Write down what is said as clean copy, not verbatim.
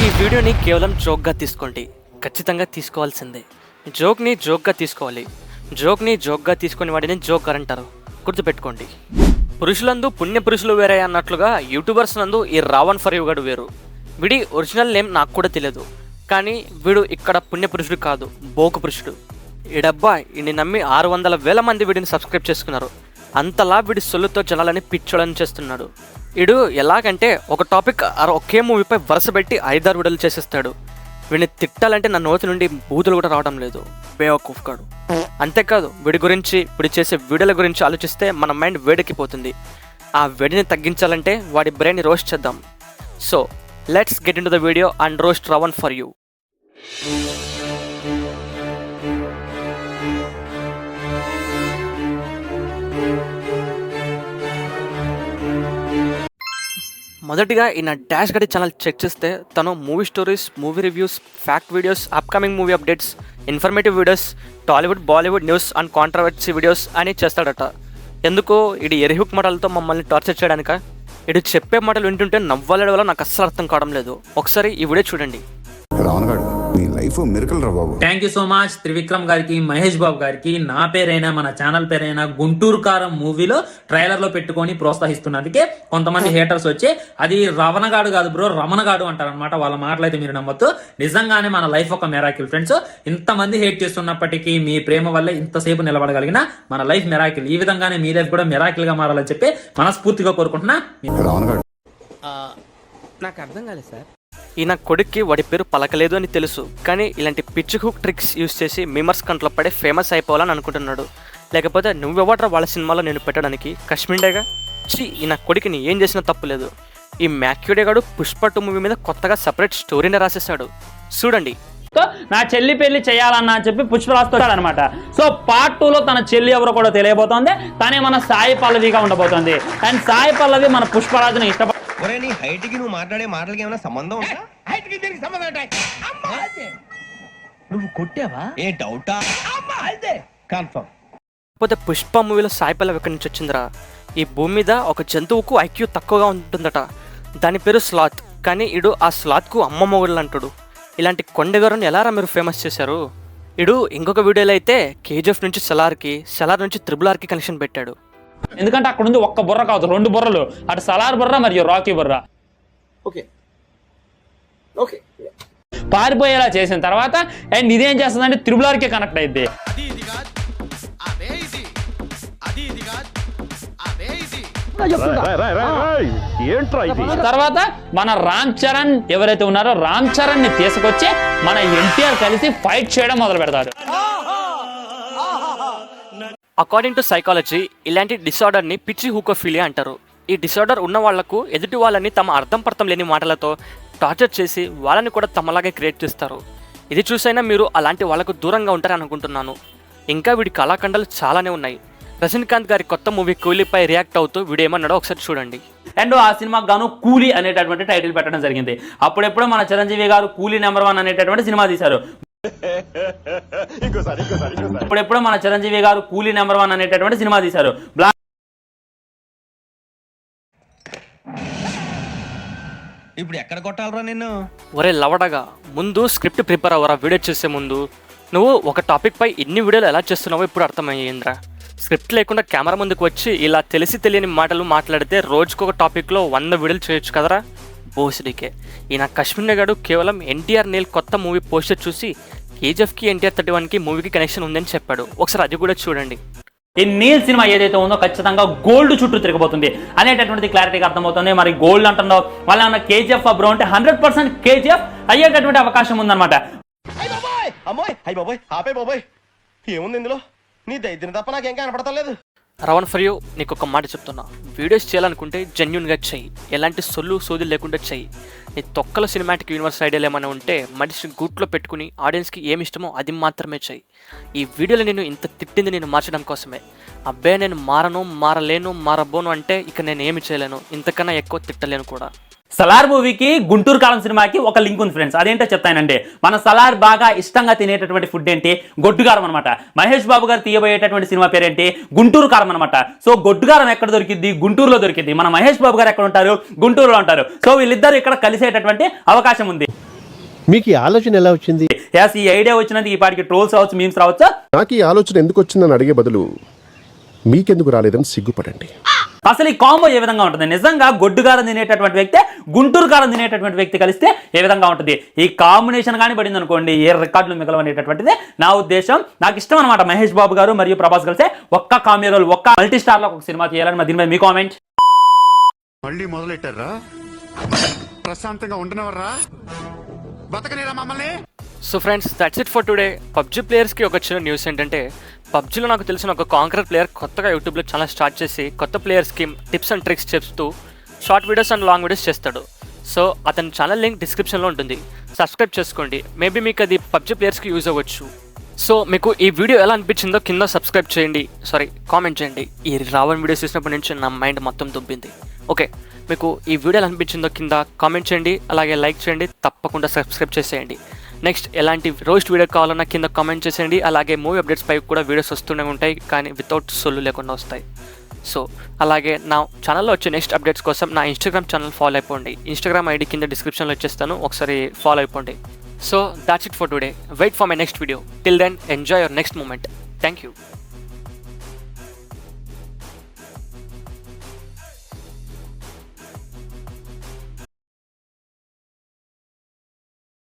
ఈ వీడియోని కేవలం జోక్గా తీసుకోండి, ఖచ్చితంగా తీసుకోవాల్సిందే. జోక్ని జోక్గా తీసుకోవాలి. జోక్ని జోక్గా తీసుకుని వాడిని జోకర్ అంటారు, గుర్తుపెట్టుకోండి. పురుషులందు పుణ్య పురుషులు వేరే అన్నట్లుగా యూట్యూబర్స్ నందు ఈ రావణ్ ఫర్ యూ గడు వేరు. వీడి ఒరిజినల్ నేమ్ నాకు కూడా తెలియదు, కానీ వీడు ఇక్కడ పుణ్య పురుషుడు కాదు, బోకు పురుషుడు. ఈ డబ్బా ఇన్ని నమ్మి 600,000 మంది వీడిని సబ్స్క్రైబ్ చేసుకున్నారు. అంతలా వీడి సొల్లుతో జనాలని పిచ్చోళని చేస్తున్నాడు. వీడు ఎలాగంటే ఒక టాపిక్ ఒకే మూవీపై వరుస పెట్టి 5-6 వీడియోలు చేసేస్తాడు. వీడిని తిట్టాలంటే నా నోటి నుండి బూతులు కూడా రావడం లేదు, బేవకూఫ్ కాడు. అంతేకాదు వీడి గురించి, వీడి చేసే వీడియోల గురించి ఆలోచిస్తే మన మైండ్ వేడెక్కిపోతుంది. ఆ వేడిని తగ్గించాలంటే వాడి బ్రెయిన్ని రోస్ట్ చేద్దాం. So let's get into the video and roast Ravan for you. మొదటిగా ఈ నా డాష్ గడి ఛానల్ చెక్ చేస్తే తను movie stories, movie reviews, fact videos, upcoming movie updates, informative videos, Tollywood Bollywood news and controversy videos అని చేస్తాడట. ఎందుకు ఇది ఎరిహుక్ మాటలతో మమ్మల్ని టార్చర్ చేయడానిక? ఇది చెప్పే మాటలు వింటుంటే నవ్వాలడం వల్ల నాకు అస్సలు అర్థం కావడం లేదు. ఒకసారి ఈ వీడియో చూడండి. Thank you so much Trivikram గారికి, మహేష్ బాబు గారికి. నా పేరైనా మన ఛానల్ పేరైనా గుంటూరు కారం మూవీలో ట్రైలర్ లో పెట్టుకొని ప్రోత్సహిస్తున్నందుకే కొంతమంది హేటర్స్ వచ్చి అది రవణగాడు కాదు బ్రో, రమణగాడు అంటారనమాట. వాళ్ళ మాటలు అయితే మీరు నమ్మొద్దు. నిజంగానే మన లైఫ్ ఒక మెరాకిల్ ఫ్రెండ్స్. ఇంతమంది హేట్ చేస్తున్నప్పటికీ మీ ప్రేమ వల్లే ఇంతసేపు నిలబడగలిగిన మన లైఫ్ మెరాకిల్. ఈ విధంగానే మీ లైఫ్ కూడా మెరాకిల్ గా మారాలని చెప్పి మనస్ఫూర్తిగా కోరుకుంటున్నా. నాకు అర్థం కాలేదు సార్. ఈయన కొడుక్కి వాడి పేరు పలకలేదు అని తెలుసు, కానీ ఇలాంటి పిచ్చి హుక్ ట్రిక్స్ యూజ్ చేసి మిమర్స్ కంట్లో పడే ఫేమస్ అయిపోవాలని అనుకుంటున్నాడు. లేకపోతే నువ్వెవట్రా వాళ్ళ సినిమాలో నేను పెట్టడానికి, కశ్మీర్డేగా. ఈయన కొడుకుని ఏం చేసినా తప్పు లేదు. ఈ మ్యాక్యూడే గాడు పుష్ప 2 మూవీ మీద కొత్తగా సపరేట్ స్టోరీని రాసేసాడు, చూడండి. నా చెల్లి పెళ్లి చేయాలన్నా అని చెప్పి పుష్పరాజుతో అనమాట. సో పార్ట్ 2లో తన చెల్లి ఎవరో కూడా తెలియబోతోంది. తనే మన సాయి పల్లవిగా ఉండబోతోంది. అండ్ సాయి పల్లవి మన పుష్పరాజుని ఇష్టపడ. హైట్ కి నువ్వు మాట్లాడే మాటలకి ఏమైనా సంబంధం ఉందా? హైట్ కి దీనికి సంబంధం ఏంటి? నువ్వు కొట్టావా? ఏ డౌటా? కన్ఫర్మ్. కాకపోతే పుష్ప మూవీలో సాయి పల్లవి ఎక్కడి నుంచి వచ్చిందిరా? ఈ భూమి మీద ఒక జంతువుకు ఐక్యూ తక్కువగా ఉంటుందట, దాని పేరు స్లాత్. కానీ ఇడు ఆ స్లాత్కు అమ్మ మొగుళ్ళు అంటాడు. ఇలాంటి కొండగారుని ఎలారా మీరు ఫేమస్ చేశారు? ఇడు ఇంకొక వీడియోలో అయితే కేజీఎఫ్ నుంచి సలార్కి, సలార్ నుంచి RRRకి కనెక్షన్ పెట్టాడు. ఎందుకంటే అక్కడ ఉంది ఒక్క బుర్ర కాదు, 2 బుర్రలు. అటు సలార్ బుర్ర మరియు రాకీ బుర్ర. ఓకే పారిపోయేలా చేసిన తర్వాత అండ్ ఇదేం చేస్తుందంటే RRRకే కనెక్ట్ అయింది. తర్వాత మన రామ్ చరణ్ ఎవరైతే ఉన్నారో రామ్ చరణ్ ని తీసుకొచ్చి మన ఎన్టీఆర్ కలిసి ఫైట్ చేయడం మొదలు పెడతారు. అకార్డింగ్ టు సైకాలజీ ఇలాంటి డిసార్డర్ని పిచ్చి హూకోఫీలియా అంటారు. ఈ డిసార్డర్ ఉన్న వాళ్లకు ఎదుటి వాళ్ళని తమ అర్థం పర్థం లేని మాటలతో టార్చర్ చేసి వాళ్ళని కూడా తమలాగే క్రియేట్ చేస్తారు. ఇది చూసైనా మీరు అలాంటి వాళ్ళకు దూరంగా ఉంటారని అనుకుంటున్నాను. ఇంకా వీడి కళాఖండాలు చాలానే ఉన్నాయి. రజనీకాంత్ గారి కొత్త మూవీ కూలీపై రియాక్ట్ అవుతూ వీడు ఏమన్నాడో ఒకసారి చూడండి. అండ్ ఆ సినిమాకు గాను కూలీ అనేటటువంటి టైటిల్ పెట్టడం జరిగింది. అప్పుడెప్పుడు మన చిరంజీవి గారు కూలీ నెంబర్ 1 అనేటటువంటి సినిమా తీశారు. ఇప్పుడెప్పుడు మన చిరంజీవి గారు కూలీ నెంబర్ 1 అనేటటువంటి సినిమా తీశారు. ఇప్పుడు ఎక్కడ కొట్టాలరా నిన్ను? ఒరే లవడగా, ముందు స్క్రిప్ట్ ప్రిపేర్ అవ్వరా. వీడియో చేసే ముందు నువ్వు ఒక టాపిక్ పై ఇన్ని వీడియోలు ఎలా చేస్తున్నావో ఇప్పుడు అర్థమయ్యేంద్రా. స్క్రిప్ట్ లేకుండా కెమెరా ముందుకు వచ్చి ఇలా తెలిసి తెలియని మాటలు మాట్లాడితే రోజుకొక టాపిక్లో 100 వీడియోలు చేయొచ్చు కదరా. బోసిడికే. ఈయన కశ్మీర్ గాడు కేవలం ఎన్టీఆర్ నీల్ కొత్త మూవీ పోస్టర్ చూసి కేజీఎఫ్కి ఎన్టీఆర్ 31కి మూవీకి కనెక్షన్ ఉందని చెప్పాడు. ఒకసారి అది కూడా చూడండి. ఈ నీల్ సినిమా ఏదైతే ఉందో ఖచ్చితంగా గోల్డ్ చుట్టూ తిరగబోతుంది అనేటటువంటిది క్లారిటీగా అర్థమవుతుంది. మరి గోల్డ్ అంటున్నావు వాళ్ళ ఏమన్నా కేజీఎఫ్ బ్రో అంటే 100% కేజీఎఫ్ అయ్యేటటువంటి అవకాశం ఉందన్నమాట. ఏముంది ఇందులో? నీ దైద్యం తప్ప నాకేం కనపడతలేదు. రావణ్ ఫర్ యూ, నీకు ఒక మాట చెప్తున్నా. వీడియోస్ చేయాలనుకుంటే జెన్యున్గా చెయ్యి, ఎలాంటి సొల్లు సోదులు లేకుండా చెయ్యి. నీ తొక్కల సినిమాటిక్ యూనివర్స్ ఐడియాలు ఏమైనా ఉంటే మనిషిని గూట్లో పెట్టుకుని ఆడియన్స్కి ఏమి ఇష్టమో అది మాత్రమే చెయ్యి. ఈ వీడియోలో నేను ఇంత తిట్టింది నేను మార్చడం కోసమే. అబ్బాయి నేను మారను, మారలేను, మారబోను అంటే ఇక నేను ఏమి చేయలేను, ఇంతకన్నా ఎక్కువ తిట్టలేను కూడా. సలార్ మూవీకి గుంటూరు కారం సినిమాకి ఒక లింక్ ఉంది ఫ్రెండ్స్. అదేంటో చెప్తానంటే మన సలార్ బాగా ఇష్టంగా తినేటటువంటి ఫుడ్ ఏంటి? గొడ్డుగారం అనమాట. మహేష్ బాబు గారు తీయబోయేటటువంటి సినిమా పేరేంటి? గుంటూరు కారం అనమాట. సో గొడ్డుగారం ఎక్కడ దొరికింది? గుంటూరులో దొరికింది. మన మహేష్ బాబు గారు ఎక్కడ ఉంటారు? గుంటూరులో ఉంటారు. సో వీళ్ళిద్దరు ఇక్కడ కలిసేటటువంటి అవకాశం ఉంది. మీకు ఈ ఆలోచన ఎలా వచ్చింది? యాస్ ఈ ఐడియా వచ్చినందుకు ఈ పాటికి ట్రోల్స్ రావచ్చు, మీమ్స్ రావచ్చు. నాకు ఈ ఆలోచన ఎందుకు వచ్చిందని అడిగే బదులు మీకెందుకు రాలేదని సిగ్గుపడండి. అసలు ఈ కాంబో ఏ విధంగా ఉంటుంది? నిజంగా గొడ్డు కారం తినేటటువంటి వ్యక్తి గుంటూరు కారం తినేటటువంటి వ్యక్తి కలిస్తే ఏ విధంగా ఉంటుంది? ఈ కాంబినేషన్ కానీ పడింది అనుకోండి, ఏ రికార్డులు మిగలవనేటటువంటిది నా ఉద్దేశం. నాకు ఇష్టం అనమాట మహేష్ బాబు గారు మరియు ప్రభాస్ కలిస్తే ఒక్క కామెడీ రోల్, ఒక్క మల్టీ స్టార్ లో ఒక సినిమా చేయాలని. మరి దీనిపై మీ కామెంట్. మళ్ళీ మొదలెట్టారా? ప్రశాంతంగా ఉండనవర్రా? బతకనేరా మమ్మల్ని? So friends, that's it for today. PUBG ప్లేయర్స్కి ఒక చిన్న న్యూస్ ఏంటంటే, పబ్జీలో నాకు తెలిసిన ఒక కాంకరర్ ప్లేయర్ కొత్తగా యూట్యూబ్లో ఛానల్ స్టార్ట్ చేసి కొత్త ప్లేయర్స్కి టిప్స్ అండ్ ట్రిక్స్ చెప్తూ short videos and long videos చేస్తాడు. సో అతని ఛానల్ లింక్ డిస్క్రిప్షన్లో ఉంటుంది, సబ్స్క్రైబ్ చేసుకోండి. మేబీ మీకు అది పబ్జీ ప్లేయర్స్కి యూజ్ అవ్వచ్చు. సో మీకు ఈ వీడియో ఎలా అనిపించిందో కింద సబ్స్క్రైబ్ చేయండి, కామెంట్ చేయండి. ఈ రావణ్ వీడియోస్ చూసినప్పటి నుంచి నా మైండ్ మొత్తం దుబ్బింది. ఓకే, మీకు ఈ వీడియో ఎలా అనిపించిందో కింద కామెంట్ చేయండి, అలాగే లైక్ చేయండి, తప్పకుండా సబ్స్క్రైబ్ చేసేయండి. నెక్స్ట్ ఎలాంటి రోస్ట్ వీడియో కావాలన్నా కింద కామెంట్ చేసేయండి. అలాగే మూవీ అప్డేట్స్ పై కూడా వీడియోస్ వస్తూనే ఉంటాయి, కానీ వితౌట్ సొల్లు లేకుండా వస్తాయి. సో అలాగే నా ఛానల్లో వచ్చే నెక్స్ట్ అప్డేట్స్ కోసం నా ఇన్స్టాగ్రామ్ ఛానల్ ఫాలో అయిపోండి. ఇన్స్టాగ్రామ్ ఐడి కింద డిస్క్రిప్షన్లో ఇచ్చేస్తాను, ఒకసారి ఫాలో అయిపోండి. So that's it for today. Wait for my next video. Till then enjoy your next moment. Thank you.